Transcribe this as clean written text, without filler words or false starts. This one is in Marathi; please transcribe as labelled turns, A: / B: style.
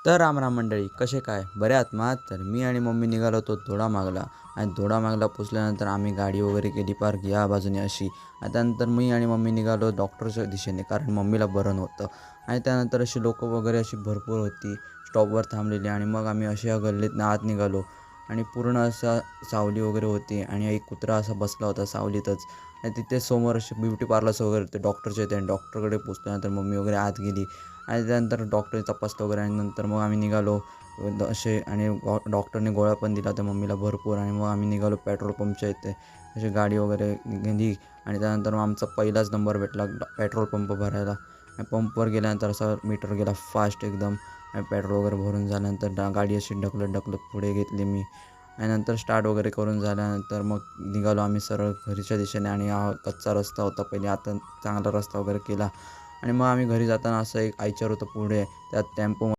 A: तर राम मंडळी, कसे काय बरे आहात ना? तर मी आणि मम्मी निघालो होतो दोडामागला. आणि दोडामागला पोचल्यानंतर आम्ही गाडी वगैरे केली पार्क या बाजूने अशी. आणि त्यानंतर मी आणि मम्मी निघालो डॉक्टरच्या दिशेने, कारण मम्मीला बरं नव्हतं. आणि त्यानंतर अशी लोकं वगैरे अशी भरपूर होती स्टॉपवर थांबलेली. आणि मग आम्ही अशा गल्लीतनं आत निघालो. आणि पूर्ण असा सावली वगैरे होती आणि एक कुत्रा असा बसला होता सावलीतच. आणि तिथे समोर असे ब्युटी पार्लर्स वगैरे होते डॉक्टरचे ते. आणि डॉक्टरकडे पोचल्यानंतर मम्मी वगैरे आत गेली. आणि त्यानंतर डॉक्टरने तपासलं वगैरे आणि नंतर मग आम्ही निघालो असे. आणि डॉक्टरने गोळ्या पण दिला होत्या मम्मीला भरपूर. आणि मग आम्ही निघालो पेट्रोल पंपच्या इथे. अशी गाडी वगैरे गेली. आणि त्यानंतर मग आमचा पहिलाच नंबर भेटला पेट्रोल पंप भरायला. आणि पंपवर गेल्यानंतर असा मीटर गेला फास्ट एकदम. आणि पेट्रोल वगैरे भरून झाल्यानंतर गाडी अशी ढकलत पुढे घेतली मी. आणि नंतर स्टार्ट वगैरे करून झाल्यानंतर मग निघालो आम्ही सरळ घरीच्या दिशेने. आणि हा कच्चा रस्ता होता पहिले, आता चांगला रस्ता वगैरे केला. आणि मग आम्ही घरी जाताना असं एक आयचर होतं पुढे, त्यात टेम्पो